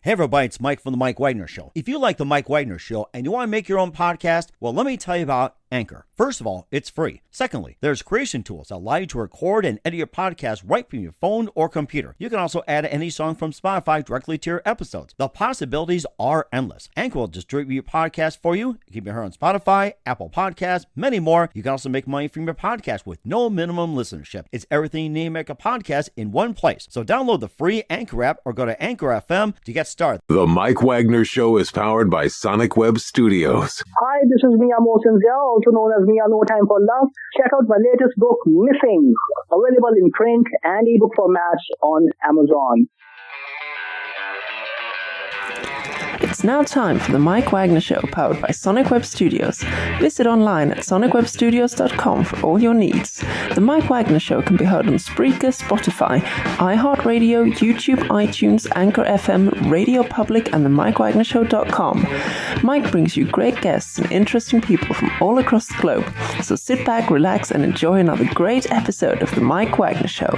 Hey everybody, it's Mike from The Mike Wagner Show. If you like The Mike Wagner Show and you want to make your own podcast, well, let me tell you about Anchor. First of all, it's free. Secondly, there's creation tools that allow you to record and edit your podcast right from your phone or computer. You can also add any song from Spotify directly to your episodes. The possibilities are endless. Anchor will distribute your podcast for you. You can be heard on Spotify, Apple Podcasts, many more. You can also make money from your podcast with no minimum listenership. It's everything you need to make a podcast in one place. So download the free Anchor app or go to Anchor FM to get started. The Mike Wagner Show is powered by Sonic Web Studios. Hi, this is Mia Mosensia, also known as Mia No Time for Love. Check out my latest book, Missing, available in print and ebook formats on Amazon. It's now time for the Mike Wagner Show, powered by Sonic Web Studios. Visit online at sonicwebstudios.com for all your needs. The Mike Wagner Show can be heard on Spreaker, Spotify, iHeartRadio, YouTube, iTunes, Anchor FM, Radio Public, and the MikeWagnerShow.com. Mike brings you great guests and interesting people from all across the globe. So sit back, relax, and enjoy another great episode of the Mike Wagner Show.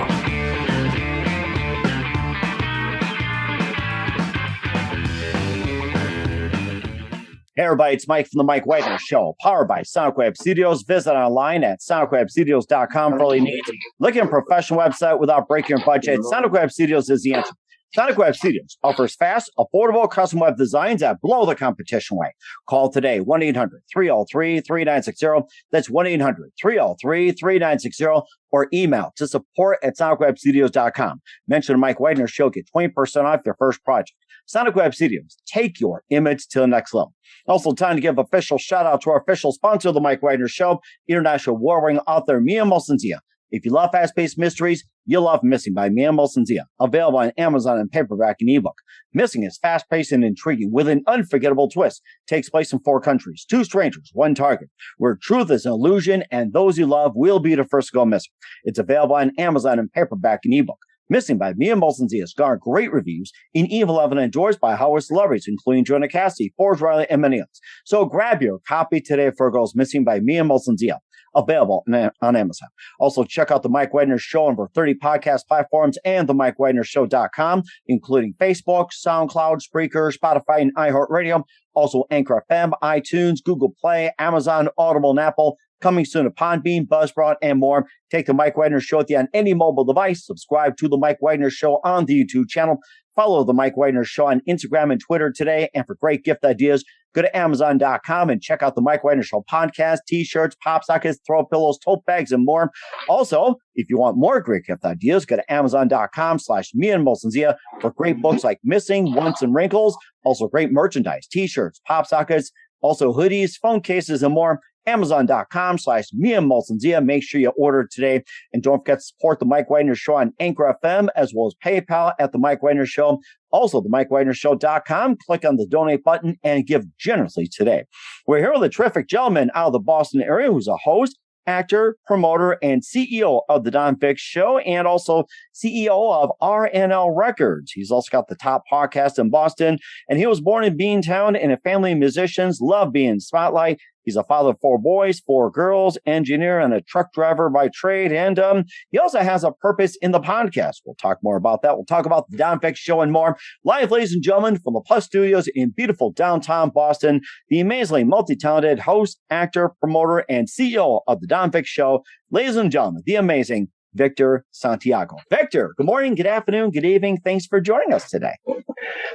Hey everybody, it's Mike from The Mike Wagner Show, powered by Sonic Web Studios. Visit online at sonicwebstudios.com for all you need. Looking at a professional website without breaking your budget, Sonic Web Studios is the answer. Sonic Web Studios offers fast, affordable custom web designs that blow the competition away. Call today, 1-800-303-3960. That's 1-800-303-3960. Or email to support@sonicwebstudios.com. Mention the Mike Wagner Show, get 20% off your first project. Sonic Web Studios, take your image to the next level. Also, time to give official shout out to our official sponsor of the Mike Wagner Show, international war-winning author Mia Mosensia. If you love fast-paced mysteries, you'll love Missing by Mia Mosensia, available on Amazon in paperback and ebook. Missing is fast-paced and intriguing with an unforgettable twist. Takes place in 4 countries, 2 strangers, 1 target, where truth is an illusion and those you love will be the first to go missing. It's available on Amazon in paperback and ebook. Missing by Mia Mosensia has garnered great reviews in even 11 endorsed by Howard celebrities, including Jonah Cassidy, Forbes Riley, and many others. So grab your copy today for Girls Missing by Mia Mosensia, available on Amazon. Also, check out the Mike Wagner Show on over 30 podcast platforms and the MikeWagnerShow.com, including Facebook, SoundCloud, Spreaker, Spotify, and iHeartRadio. Also, Anchor FM, iTunes, Google Play, Amazon, Audible, and Apple. Coming soon to Podbean, Buzzsprout, and more. Take the Mike Wagner Show with you on any mobile device. Subscribe to the Mike Wagner Show on the YouTube channel. Follow the Mike Wagner Show on Instagram and Twitter today. And for great gift ideas, go to Amazon.com and check out the Mike Wagner Show podcast, t-shirts, pop sockets, throw pillows, tote bags, and more. Also, if you want more great gift ideas, go to Amazon.com/Mia Mosensia for great books like Missing, Once, and Wrinkles. Also, great merchandise, t-shirts, pop sockets, also hoodies, phone cases, and more. Amazon.com/Mia Mosensia. Make sure you order today. And don't forget to support the Mike Wagner Show on Anchor FM, as well as PayPal at the Mike Wagner Show. Also, the MikeWagnerShow.com. Click on the donate button and give generously today. We're here with a terrific gentleman out of the Boston area who's a host, actor, promoter, and CEO of the Don Vic Show, and also CEO of Rnl Records. He's also got the top podcast in Boston, and he was born in Beantown in a family of musicians, love being in the spotlight. He's a father of 4 boys, 4 girls, engineer, and a truck driver by trade. And he also has a purpose in the podcast. We'll talk more about that. We'll talk about the Don Vic Show and more. Live, ladies and gentlemen, from the Plus Studios in beautiful downtown Boston, the amazingly multi-talented host, actor, promoter, and CEO of the Don Vic Show. Ladies and gentlemen, the amazing Victor Santiago. Victor, good morning, good afternoon, good evening. Thanks for joining us today.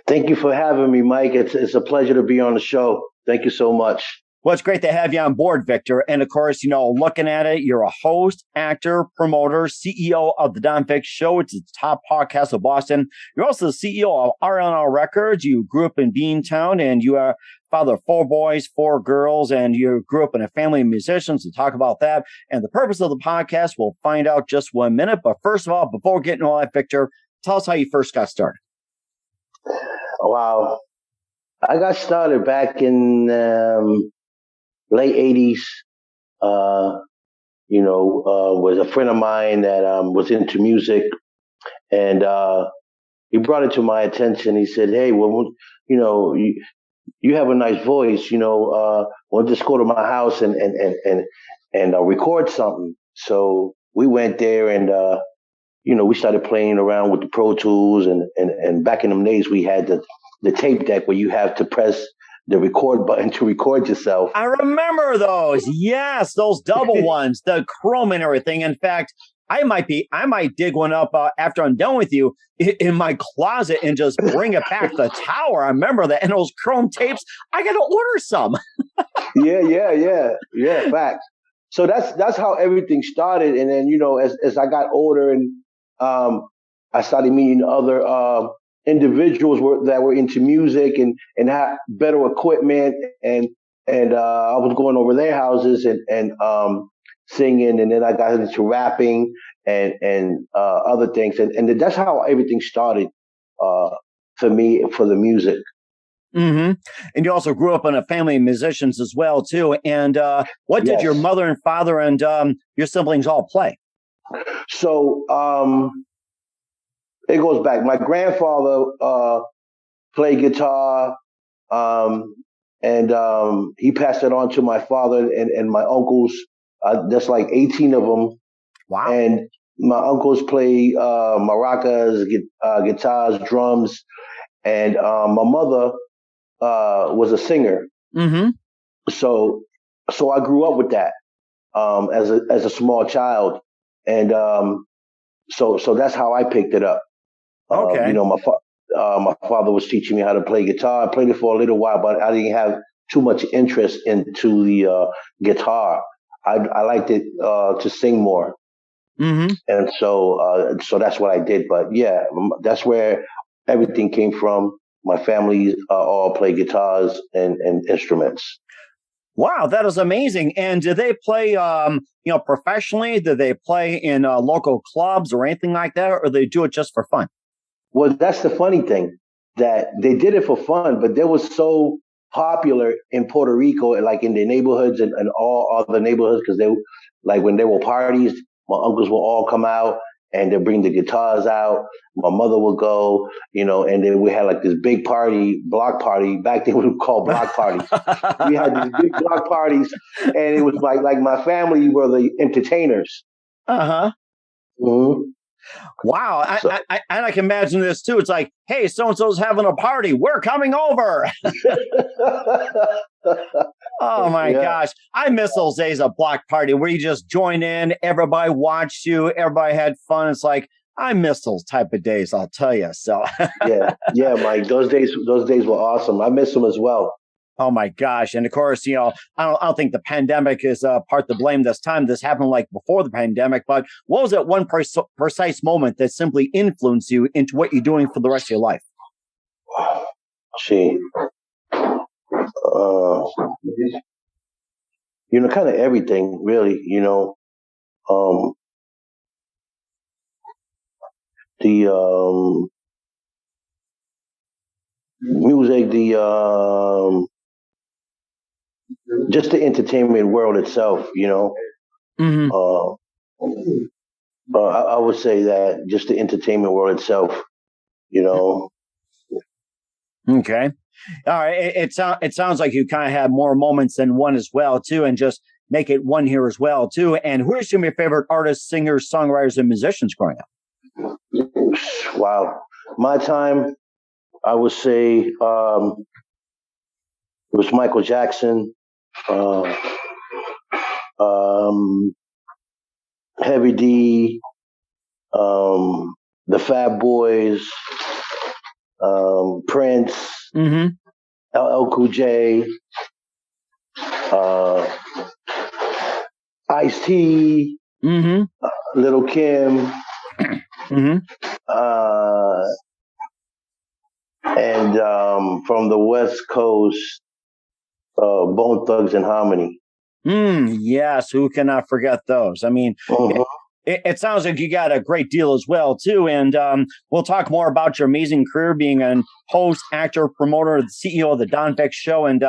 Thank you for having me, Mike. It's a pleasure to be on the show. Thank you so much. Well, it's great to have you on board, Victor. And of course, you know, looking at it, you're a host, actor, promoter, CEO of the Don Vic Show. It's the top podcast of Boston. You're also the CEO of Rnl Records. You grew up in Beantown, and you are father of 4 boys, 4 girls, and you grew up in a family of musicians. We'll talk about that. And the purpose of the podcast, we'll find out just 1 minute. But first of all, before getting to all that, Victor, tell us how you first got started. Wow. I got started back in late 80s, was a friend of mine that was into music, and he brought it to my attention. He said, "Hey, well, you have a nice voice, well, just go to my house and record something." So we went there and, we started playing around with the Pro Tools, and back in them days we had the tape deck where you have to press the record button to record yourself. I remember those. Yes, those double ones, the chrome and everything. In fact, I might dig one up after I'm done with you in my closet and just bring it back to the tower. I remember that. And those chrome tapes, I got to order some. Yeah. Fact. So that's how everything started. And then, as I got older and I started meeting other individuals that were into music and had better equipment, and I was going over their houses and singing, and then I got into rapping and other things, and that's how everything started for me, for the music. Mm-hmm. And you also grew up in a family of musicians as well too. And what did your mother and father and your siblings all play? So it goes back. My grandfather played guitar, and he passed it on to my father and my uncles. There's like 18 of them. Wow. And my uncles play maracas, guitars, drums, and my mother was a singer. Mm-hmm. So I grew up with that as a small child, and so that's how I picked it up. Okay. My father was teaching me how to play guitar. I played it for a little while, but I didn't have too much interest into the guitar. I liked it to sing more. Mm-hmm. And so that's what I did. But yeah, that's where everything came from. My family all play guitars and instruments. Wow, that is amazing. And do they play, professionally? Do they play in local clubs or anything like that, or they do it just for fun? Well, that's the funny thing, that they did it for fun, but they were so popular in Puerto Rico, like in the neighborhoods and all other neighborhoods, because like when there were parties, my uncles will all come out and they'll bring the guitars out. My mother would go, and then we had like this big party, block party. Back then we would call block parties. We had these big block parties, and it was like my family were the entertainers. Uh-huh. Mm-hmm. Wow. I can imagine this too. It's like, hey, so-and-so's having a party. We're coming over. Oh my gosh. I miss those days of block party where you just join in, everybody watched you, everybody had fun. It's like, I miss those type of days, I'll tell you. So yeah, Mike, those days were awesome. I miss them as well. Oh my gosh. And of course, I don't think the pandemic is part to blame this time. This happened like before the pandemic, but what was that one precise moment that simply influenced you into what you're doing for the rest of your life? Gee. Kind of everything, really, the music, just the entertainment world itself, Mm-hmm. I would say that just the entertainment world itself, Okay. All right. It sounds like you kind of had more moments than one as well, too, and just make it one here as well, too. And who are some of your favorite artists, singers, songwriters, and musicians growing up? Wow. My time, I would say it was Michael Jackson, Heavy D, the Fab Boys, Prince, mm-hmm. LL Cool J, Ice-T, mm-hmm. Little Kim, mm-hmm. And from the West Coast, Bone Thugs and Harmony. Yes, who cannot forget those? I mean, it sounds like you got a great deal as well, too. And we'll talk more about your amazing career being a host, actor, promoter, the CEO of the Don Vic Show, and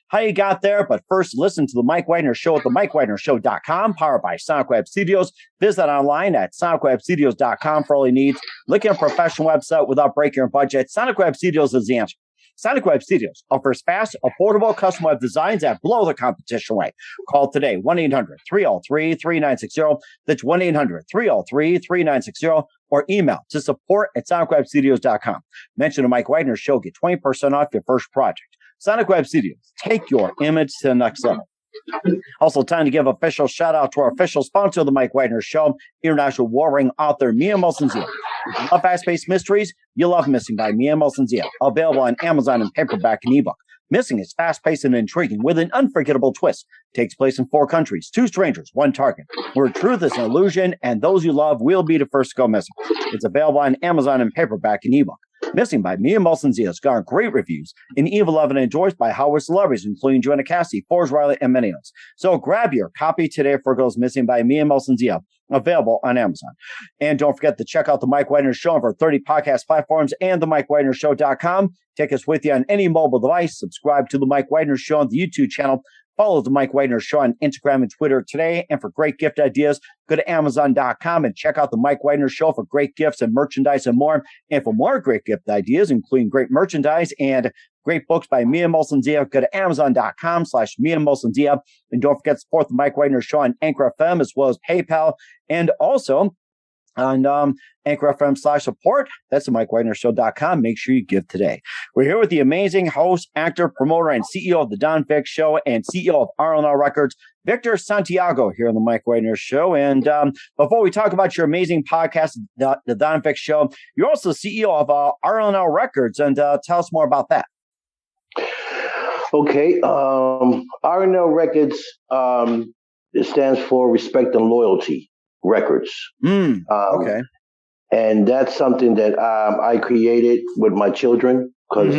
how you got there. But first, listen to the Mike Wagner Show at the MikeWagnerShow.com, powered by Sonic Web Studios. Visit online at SonicWebStudios.com for all your needs. Look at a professional website without breaking your budget. Sonic Web Studios is the answer. Sonic Web Studios offers fast, affordable custom web designs that blow the competition away. Call today, 1-800-303-3960. That's 1-800-303-3960. Or email to support@sonicwebstudios.com. Mention the Mike Wagner Show. Get 20% off your first project. Sonic Web Studios. Take your image to the next level. Also, time to give official shout out to our official sponsor of the Mike Wagner Show, international warring author Mia Molson-Zia. If you love fast-paced mysteries, you'll love Missing by Mia Molson-Zia. Available on Amazon in paperback and ebook. Missing is fast-paced and intriguing with an unforgettable twist. Takes place in 4 countries, 2 strangers, 1 target, where truth is an illusion and those you love will be the first to go missing. It's available on Amazon in paperback and ebook. Missing by Mia Molson-Zia has garnered great reviews and even loved and enjoyed by Hollywood celebrities, including Joanna Cassidy, Forbes Riley, and many others. So grab your copy today for Goes Missing by Mia Molson-Zia, available on Amazon. And don't forget to check out the Mike Wagner Show on our 30 podcast platforms and the MikeWagnerShow.com. Take us with you on any mobile device. Subscribe to the Mike Wagner Show on the YouTube channel. Follow the Mike Wagner Show on Instagram and Twitter today. And for great gift ideas, go to Amazon.com and check out the Mike Wagner Show for great gifts and merchandise and more. And for more great gift ideas, including great merchandise and great books by Mia Molson-Zia, go to Amazon.com/Mia Molson-Zia. And don't forget to support the Mike Wagner Show on Anchor FM as well as PayPal. And also on Anchor FM/support. That's the MikeWagnerShow.com. Make sure you give today. We're here with the amazing host, actor, promoter, and CEO of the Don Vic Show and CEO of Rnl Records, Victor Santiago, here on the Mike Wagner Show. And before we talk about your amazing podcast, the Don Vic Show, you're also CEO of Rnl Records. And tell us more about that. Okay. Rnl Records, it stands for Respect and Loyalty Records. Okay. And that's something that I created with my children because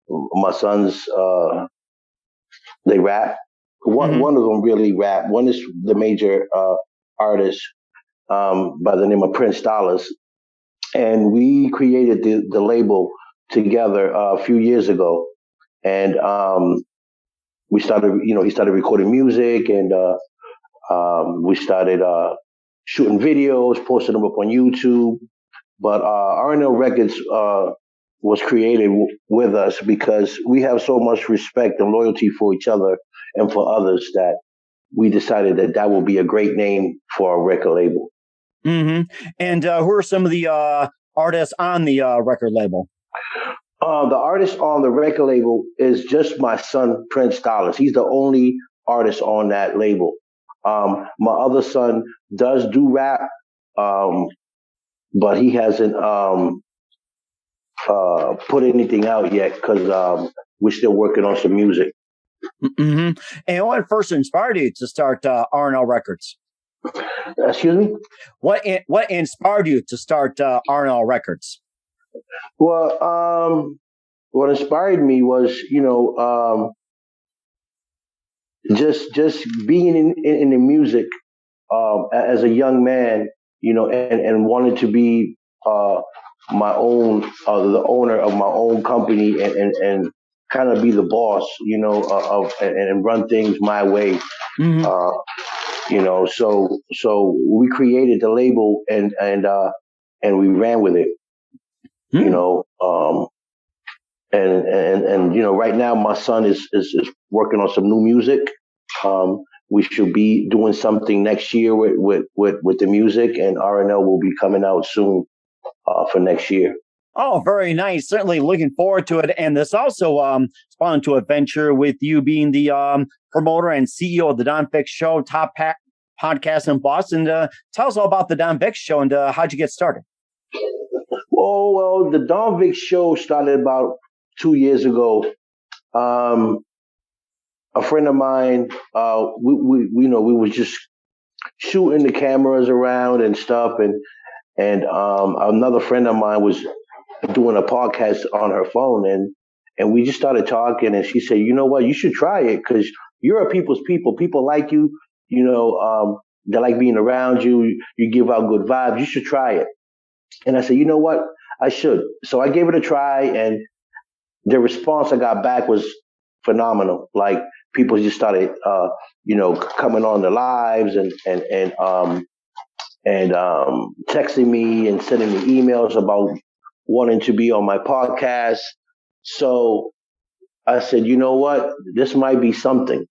my sons, they rap. One of them really rap. One is the major artist by the name of Prince Dollars. And we created the label together a few years ago. And we started, he started recording music and we started shooting videos, posting them up on YouTube. But Rnl Records was created with us because we have so much respect and loyalty for each other and for others that we decided that would be a great name for our record label. And who are some of the artists on the record label? The artist on the record label is just my son, Prince Dollars. He's the only artist on that label. My other son does do rap, but he hasn't put anything out yet because we're still working on some music. And what first inspired you to start Rnl Records? Excuse me? What inspired you to start Rnl Records? Well, what inspired me was, just being in the music as a young man, and wanted to be my own, the owner of my own company and kind of be the boss, and run things my way. So we created the label and we ran with it. Right now my son is working on some new music. We should be doing something next year with the music, and Rnl will be coming out soon for next year. Oh, very nice. Certainly looking forward to it. And this also spawned to a venture with you being the promoter and CEO of the Don Vic Show, top podcast in Boston. Tell us all about the Don Vic Show and how'd you get started? Oh, well, the Don Vic Show started about 2 years ago. A friend of mine, we were just shooting the cameras around and stuff, and another friend of mine was doing a podcast on her phone, and we just started talking, and she said, "You know what? You should try it because you're a people's people. People like you. They like being around you. You give out good vibes. You should try it." And I said, "You know what? I should." So I gave it a try, and the response I got back was phenomenal. Like people just started, coming on the lives and texting me and sending me emails about wanting to be on my podcast. So I said, you know what? This might be something.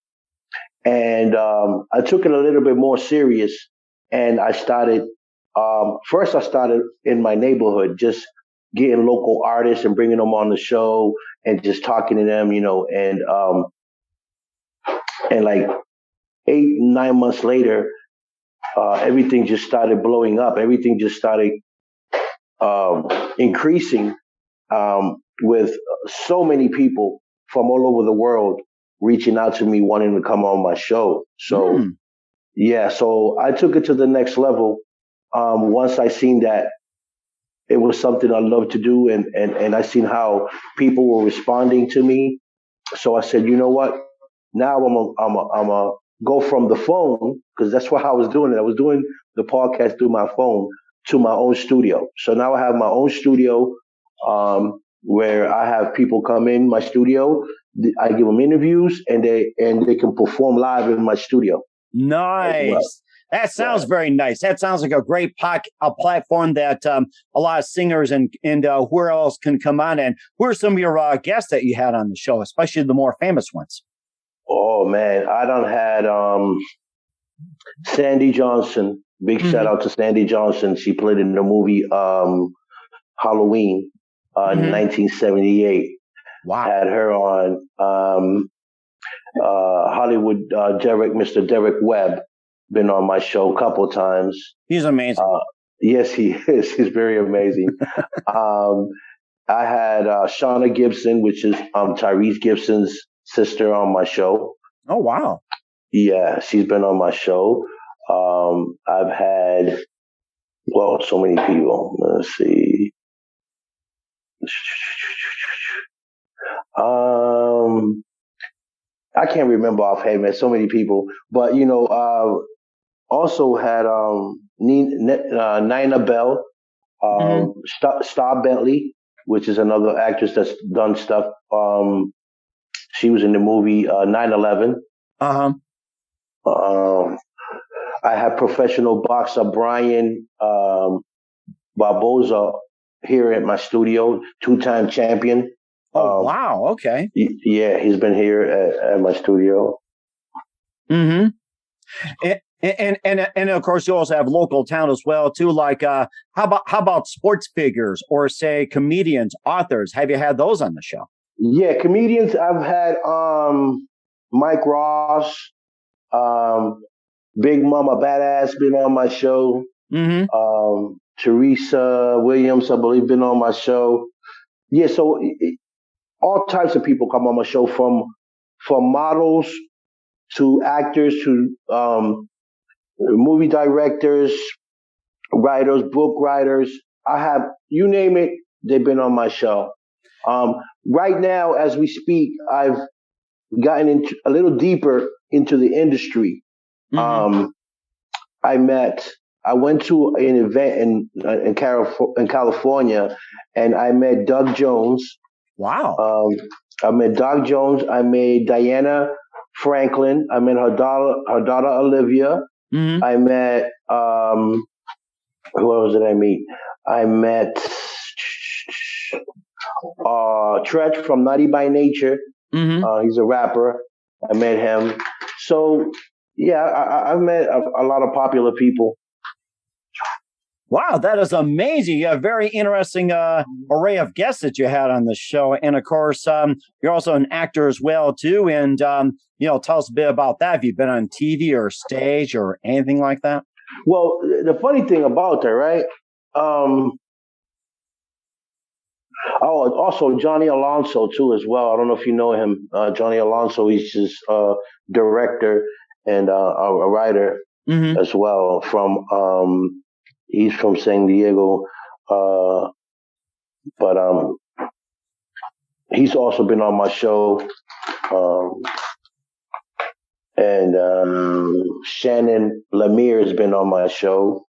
And I took it a little bit more serious. And I started, first I started in my neighborhood, just getting local artists and bringing them on the show and just talking to them, and like 8-9 months later, everything just started blowing up. Everything just started increasing with so many people from all over the world reaching out to me, wanting to come on my show. So, so I took it to the next level. Once I seen that it was something I loved to do, and I seen how people were responding to me. So I said, you know what? Now I'm a go from the phone, because that's what I was doing. I was doing the podcast through my phone, to my own studio. So now I have my own studio, where I have people come in my studio. I give them interviews, and they can perform live in my studio. Nice. Well. That sounds very nice. That sounds like a great a platform that a lot of singers and where else can come on. And who are some of your guests that you had on the show, especially the more famous ones? Oh man, I done had Sandy Johnson. Big shout out to Sandy Johnson. She played in the movie Halloween in 1978. Wow. Had her on. Hollywood Mr. Derek Webb, been on my show a couple of times. He's amazing. Yes, he is. He's very amazing. I had Shauna Gibson, which is Tyrese Gibson's sister, on my show. Oh, wow. Yeah, she's been on my show. I've had, so many people. Let's see. I can't remember offhand, man. So many people. But, also had Nina Bell, Star Bentley, which is another actress that's done stuff. She was in the movie 9/11. I have professional boxer Brian Barboza here at my studio, 2-time champion. Oh, wow. Okay. Yeah, he's been here at my studio. And of course, you also have local talent as well, too. Like, how about sports figures, or say comedians, authors? Have you had those on the show? Yeah, comedians. I've had Mike Ross, Big Mama Badass been on my show. Teresa Williams, I believe, been on my show. Yeah, so all types of people come on my show, from models to actors to movie directors, writers, book writers. I have, you name it, they've been on my show. Right now, as we speak, I've gotten a little deeper into the industry. I went to an event in California, and I met Doug Jones. Wow. I met Doug Jones. I met Diana Franklin. I met her daughter Olivia. I met who else did I meet? I met Tretch from Naughty by Nature. He's a rapper. I met him. So yeah, I've met a lot of popular people. Wow, that is amazing. You have a very interesting array of guests that you had on the show. And of course, you're also an actor as well, too. And, tell us a bit about that. Have you been on TV or stage or anything like that? Well, the funny thing about that, right? Also Johnny Alonso, too, as well. I don't know if you know him. Johnny Alonso, he's just a director and a writer as well from... He's from San Diego, but he's also been on my show. And Shannon Lemire has been on my show.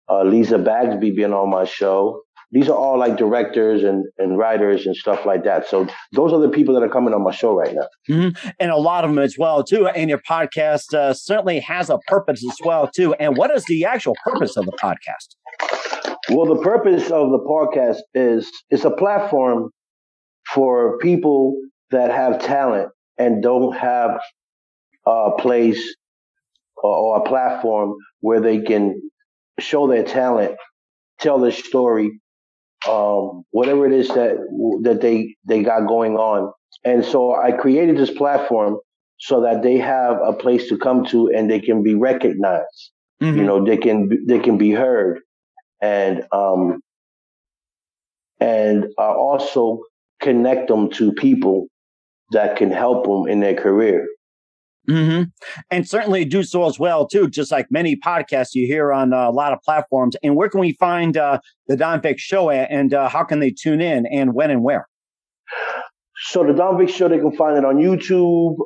Lisa Bagsby been on my show. These are all like directors and writers and stuff like that. So those are the people that are coming on my show right now. And a lot of them as well, too. And your podcast certainly has a purpose as well, too. And what is the actual purpose of the podcast? Well, the purpose of the podcast is it's a platform for people that have talent and don't have a place or a platform where they can show their talent, tell their story, whatever it is that they got going on. And so I created this platform so that they have a place to come to and they can be recognized. Mm-hmm. You know, they can be heard, and also connect them to people that can help them in their career. Mm-hmm. And certainly do so as well, too, just like many podcasts you hear on a lot of platforms. And where can we find the Don Vic Show at, and how can they tune in, and when and where? So the Don Vic Show, they can find it on YouTube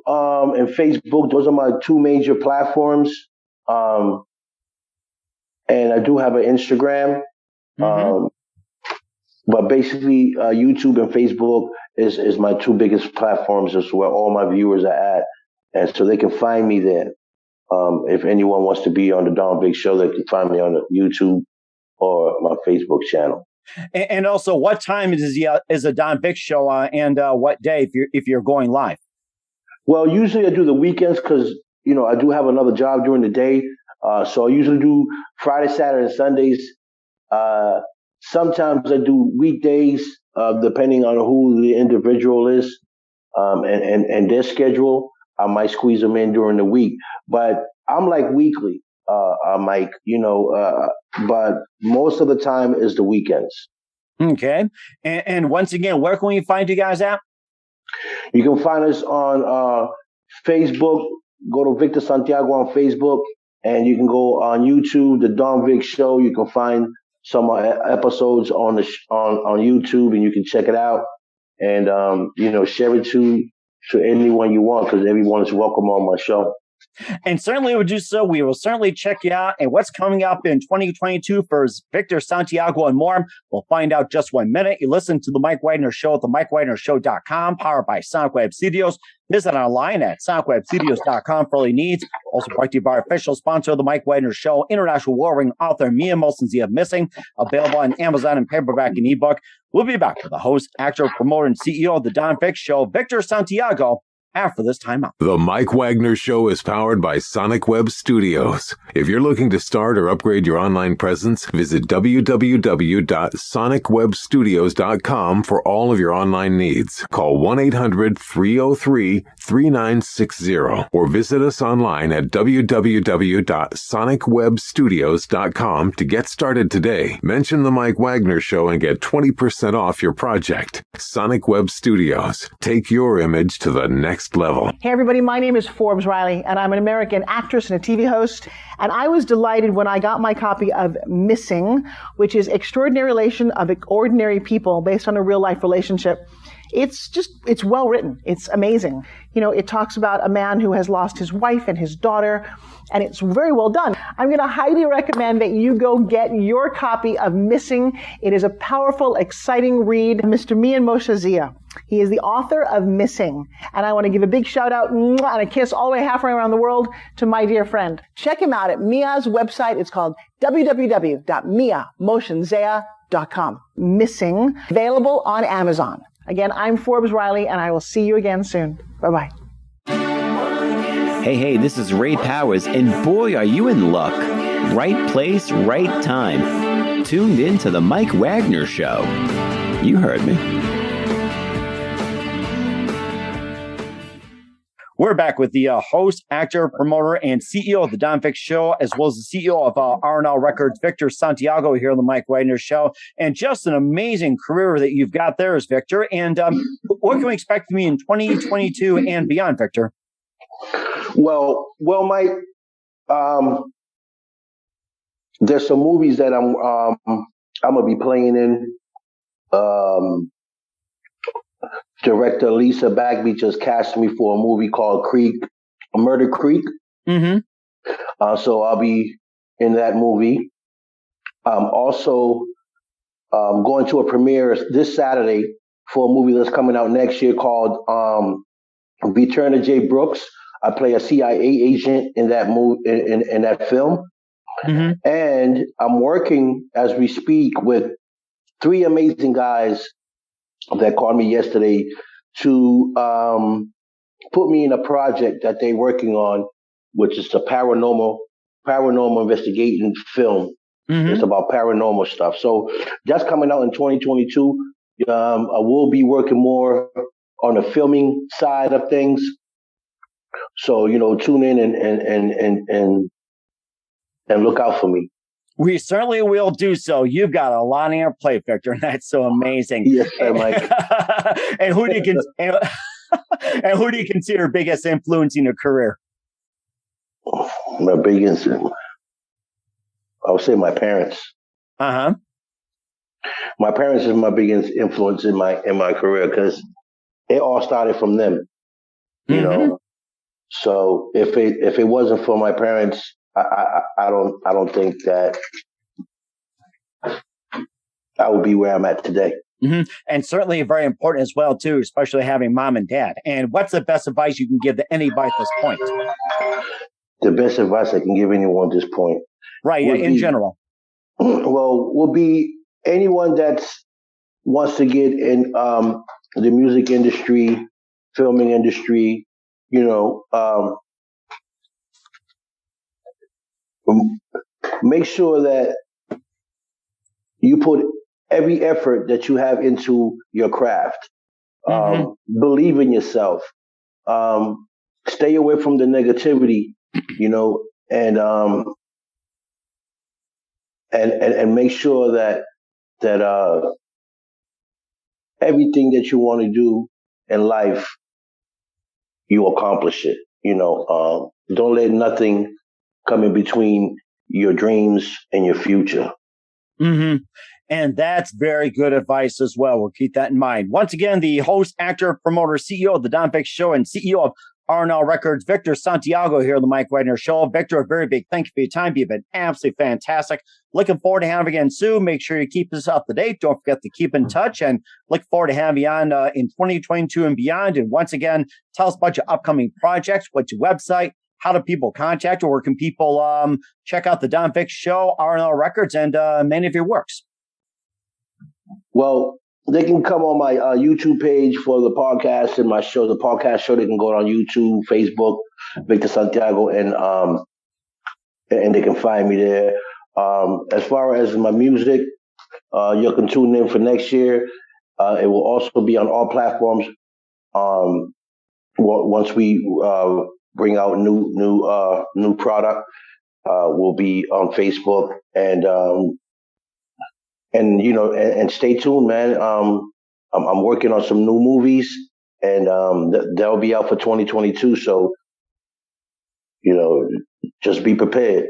and Facebook. Those are my two major platforms. And I do have an Instagram. Mm-hmm. But basically, YouTube and Facebook is my two biggest platforms. Is where all my viewers are at. And so they can find me there. If anyone wants to be on the Don Vic Show, they can find me on the YouTube or my Facebook channel. And also, what time is a Don Vic Show, and what day if you're going live? Well, usually I do the weekends because I do have another job during the day. So I usually do Friday, Saturday, and Sundays. Sometimes I do weekdays, depending on who the individual is and their schedule. I might squeeze them in during the week, but I'm like weekly, Mike, but most of the time is the weekends. Okay. And once again, where can we find you guys at? You can find us on Facebook. Go to Victor Santiago on Facebook, and you can go on YouTube, the Don Vic Show. You can find some episodes on YouTube, and you can check it out and, share it to anyone you want, because everyone is welcome on my show. And certainly would do so. We will certainly check you out. And what's coming up in 2022 for Victor Santiago and more, we'll find out just 1 minute. You listen to The Mike Wagner Show at themikewagnershow.com, powered by Sonic Web Studios. Visit online at sonicwebstudios.com for all your needs. Also brought to you by our official sponsor of The Mike Wagner Show, international war-ring author Mia Molson-Zia Missing, available on Amazon and paperback and ebook. We'll be back with the host, actor, promoter, and CEO of The Don Vic Show, Victor Santiago, after this time out. The Mike Wagner Show is powered by Sonic Web Studios. If you're looking to start or upgrade your online presence, visit www.sonicwebstudios.com for all of your online needs. Call 1-800-303-3960 or visit us online at www.sonicwebstudios.com to get started today. Mention The Mike Wagner Show and get 20% off your project. Sonic Web Studios. Take your image to the next level. Hey everybody, my name is Forbes Riley, and I'm an American actress and a TV host. And I was delighted when I got my copy of Missing, which is Extraordinary Relation of Ordinary People based on a real life relationship. It's well written. It's amazing. It talks about a man who has lost his wife and his daughter, and it's very well done. I'm going to highly recommend that you go get your copy of Missing. It is a powerful, exciting read. Mr. Mian Moshe-Zia. He is the author of Missing. And I want to give a big shout out and a kiss all the way halfway around the world to my dear friend. Check him out at Mia's website. It's called www.miamoshenzea.com. Missing, available on Amazon. Again, I'm Forbes Riley, and I will see you again soon. Bye-bye. Hey, this is Ray Powers, and boy, are you in luck. Right place, right time. Tuned in to The Mike Wagner Show. You heard me. We're back with the host, actor, promoter, and CEO of the Don Vic Show, as well as the CEO of Rnl Records, Victor Santiago, here on the Mike Wagner Show. And just an amazing career that you've got there, is Victor. And what can we expect from you in 2022 and beyond, Victor? Well, Mike, there's some movies that I'm gonna be playing in. Director Lisa Bagby just cast me for a movie called Murder Creek. Mm-hmm. So I'll be in that movie. Also going to a premiere this Saturday for a movie that's coming out next year called Return of Jay Brooks. I play a CIA agent in that movie, in that film. Mm-hmm. And I'm working as we speak with three amazing guys that called me yesterday to put me in a project that they're working on, which is a paranormal investigating film. Mm-hmm. It's about paranormal stuff. So that's coming out in 2022. I will be working more on the filming side of things. So, tune in and look out for me. We certainly will do so. You've got a lot on your plate, Victor, and that's so amazing. Yes, sir, Mike. And who do you consider biggest influence in your career? My biggest, I would say my parents. Uh-huh. My parents is my biggest influence in my career because it all started from them. You know. So if it wasn't for my parents, I don't think that I would be where I'm at today. Mm-hmm. And certainly very important as well, too, especially having mom and dad. And what's the best advice you can give to anybody at this point? The best advice I can give anyone at this point. Right, in general. Well, would be anyone that wants to get in the music industry, filming industry, make sure that you put every effort that you have into your craft. Believe in yourself. Stay away from the negativity, and make sure that everything that you want to do in life, you accomplish it. Don't let nothing come in between your dreams and your future. Mm-hmm. And that's very good advice as well. We'll keep that in mind. Once again, the host, actor, promoter, CEO of the Don Vic Show and CEO of Rnl Records, Victor Santiago here on the Mike Wagner Show. Victor, a very big thank you for your time. You've been absolutely fantastic. Looking forward to having you again soon. Make sure you keep us up to date. Don't forget to keep in touch and look forward to having you on in 2022 and beyond. And once again, tell us about your upcoming projects, what's your website, how do people contact you, or can people check out the Don Vic Show, Rnl Records, and many of your works? Well, they can come on my YouTube page for the podcast and my show, the podcast show. They can go on YouTube, Facebook, Victor Santiago, and they can find me there. As far as my music, you can tune in for next year. It will also be on all platforms. Once we bring out new product, we'll be on Facebook and stay tuned, man. I'm working on some new movies, and they'll be out for 2022. So, just be prepared.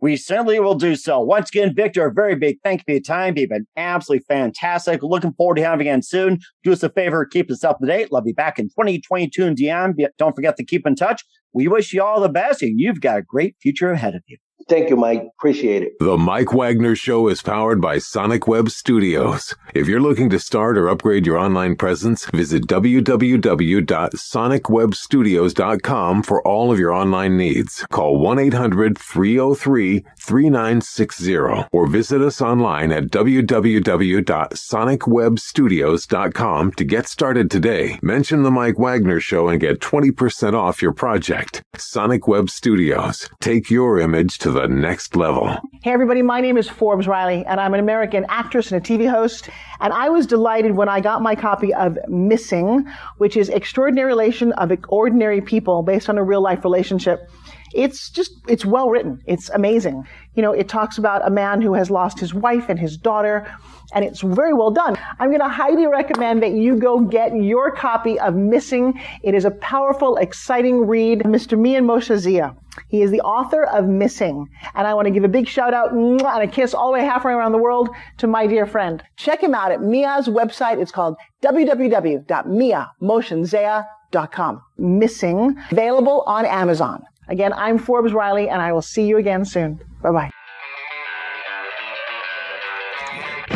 We certainly will do so. Once again, Victor, a very big thank you for your time. You've been absolutely fantastic. Looking forward to having you again soon. Do us a favor, keep us up to date. Love you back in 2022 and beyond. Don't forget to keep in touch. We wish you all the best, and you've got a great future ahead of you. Thank you, Mike. Appreciate it. The Mike Wagner Show is powered by Sonic Web Studios. If you're looking to start or upgrade your online presence, visit www.sonicwebstudios.com for all of your online needs. Call 1-800-303-3960 or visit us online at www.sonicwebstudios.com to get started today. Mention the Mike Wagner Show and get 20% off your project. Sonic Web Studios. Take your image to the next level. Hey everybody, my name is Forbes Riley, and I'm an American actress and a TV host. And I was delighted when I got my copy of Missing, which is Extraordinary Relation of Ordinary People based on a real life relationship. It's well written. It's amazing. It talks about a man who has lost his wife and his daughter, and it's very well done. I'm going to highly recommend that you go get your copy of Missing. It is a powerful, exciting read. Mr. Mian Moshe Zia. He is the author of Missing. And I want to give a big shout out and a kiss all the way halfway around the world to my dear friend. Check him out at Mia's website. It's called www.miamoshanzea.com. Missing. Available on Amazon. Again, I'm Forbes Riley, and I will see you again soon. Bye-bye.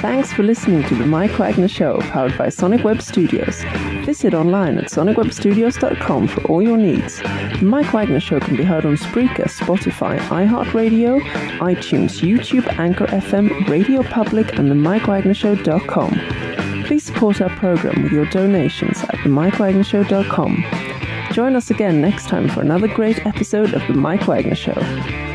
Thanks for listening to The Mike Wagner Show, powered by Sonic Web Studios. Visit online at sonicwebstudios.com for all your needs. The Mike Wagner Show can be heard on Spreaker, Spotify, iHeartRadio, iTunes, YouTube, Anchor FM, Radio Public, and themikewagnershow.com. Please support our program with your donations at themikewagnershow.com. Join us again next time for another great episode of The Mike Wagner Show.